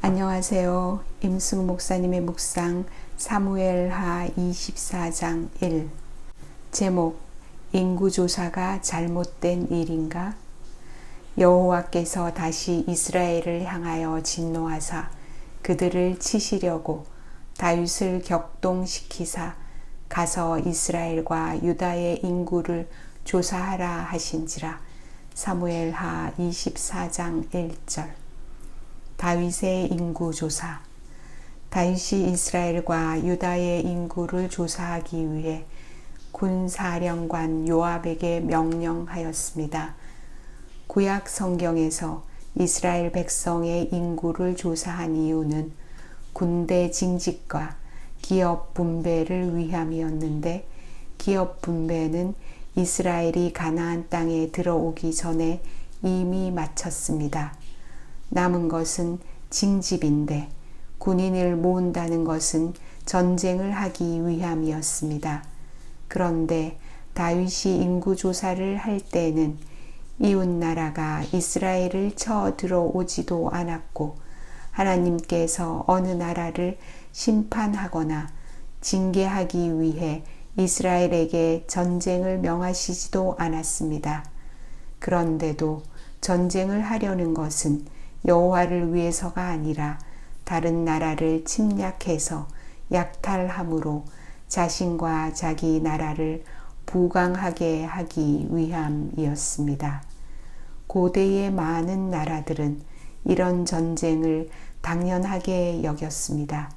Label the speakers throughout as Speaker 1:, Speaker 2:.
Speaker 1: 안녕하세요. 임승우 목사님의 묵상 사무엘하 24장 1. 제목 인구조사가 잘못된 일인가? 여호와께서 다시 이스라엘을 향하여 진노하사 그들을 치시려고 다윗을 격동시키사 가서 이스라엘과 유다의 인구를 조사하라 하신지라. 사무엘하 24장 1절. 다윗의 인구조사. 다윗이 이스라엘과 유다의 인구를 조사하기 위해 군사령관 요압에게 명령하였습니다. 구약 성경에서 이스라엘 백성의 인구를 조사한 이유는 군대 징집과 기업 분배를 위함이었는데, 기업 분배는 이스라엘이 가나안 땅에 들어오기 전에 이미 마쳤습니다. 남은 것은 징집인데, 군인을 모은다는 것은 전쟁을 하기 위함이었습니다. 그런데 다윗이 인구조사를 할 때는 이웃나라가 이스라엘을 쳐 들어오지도 않았고, 하나님께서 어느 나라를 심판하거나 징계하기 위해 이스라엘에게 전쟁을 명하시지도 않았습니다. 그런데도 전쟁을 하려는 것은 여호와를 위해서가 아니라 다른 나라를 침략해서 약탈함으로 자신과 자기 나라를 부강하게 하기 위함이었습니다. 고대의 많은 나라들은 이런 전쟁을 당연하게 여겼습니다.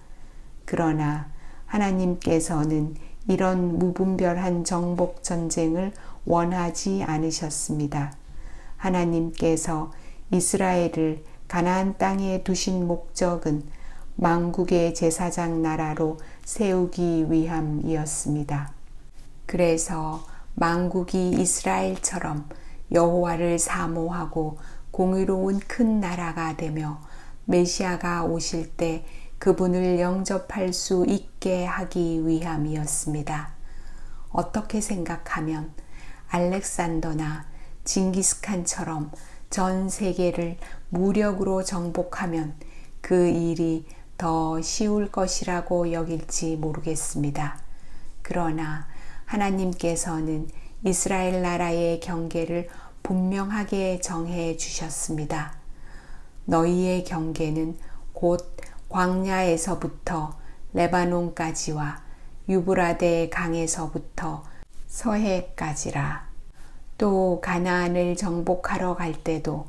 Speaker 1: 그러나 하나님께서는 이런 무분별한 정복 전쟁을 원하지 않으셨습니다. 하나님께서 이스라엘을 가나안 땅에 두신 목적은 만국의 제사장 나라로 세우기 위함이었습니다. 그래서 만국이 이스라엘처럼 여호와를 사모하고 공의로운 큰 나라가 되며 메시아가 오실 때 그분을 영접할 수 있게 하기 위함이었습니다. 어떻게 생각하면 알렉산더나 징기스칸처럼 전 세계를 무력으로 정복하면 그 일이 더 쉬울 것이라고 여길지 모르겠습니다. 그러나 하나님께서는 이스라엘 나라의 경계를 분명하게 정해 주셨습니다. 너희의 경계는 곧 광야에서부터 레바논까지와 유브라데 강에서부터 서해까지라. 또 가나안을 정복하러 갈 때도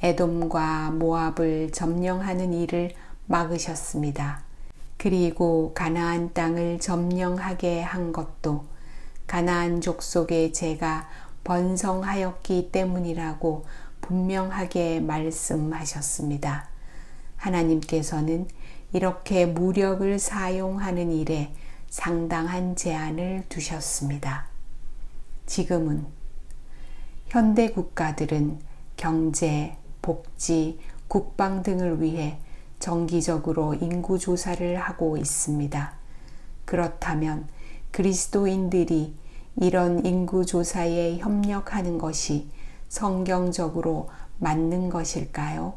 Speaker 1: 에돔과 모압을 점령하는 일을 막으셨습니다. 그리고 가나안 땅을 점령하게 한 것도 가나안 족속의 죄가 번성하였기 때문이라고 분명하게 말씀하셨습니다. 하나님께서는 이렇게 무력을 사용하는 일에 상당한 제한을 두셨습니다. 지금은 현대 국가들은 경제, 복지, 국방 등을 위해 정기적으로 인구조사를 하고 있습니다. 그렇다면 그리스도인들이 이런 인구조사에 협력하는 것이 성경적으로 맞는 것일까요?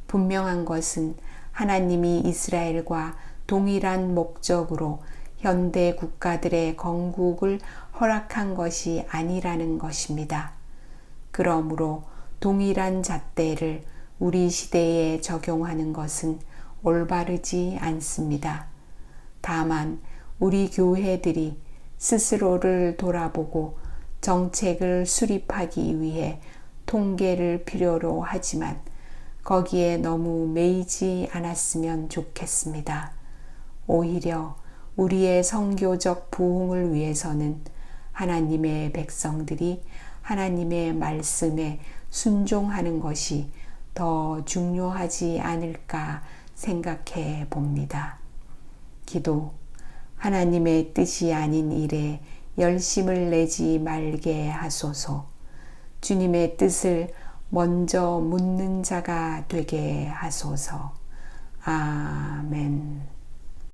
Speaker 1: 분명한 것은 하나님이 이스라엘과 동일한 목적으로 현대 국가들의 건국을 허락한 것이 아니라는 것입니다. 그러므로 동일한 잣대를 우리 시대에 적용하는 것은 올바르지 않습니다. 다만 우리 교회들이 스스로를 돌아보고 정책을 수립하기 위해 통계를 필요로 하지만 거기에 너무 매이지 않았으면 좋겠습니다. 오히려 우리의 선교적 부흥을 위해서는 하나님의 백성들이 하나님의 말씀에 순종하는 것이 더 중요하지 않을까 생각해 봅니다. 기도. 하나님의 뜻이 아닌 일에 열심을 내지 말게 하소서. 주님의 뜻을 먼저 묻는 자가 되게 하소서. 아멘.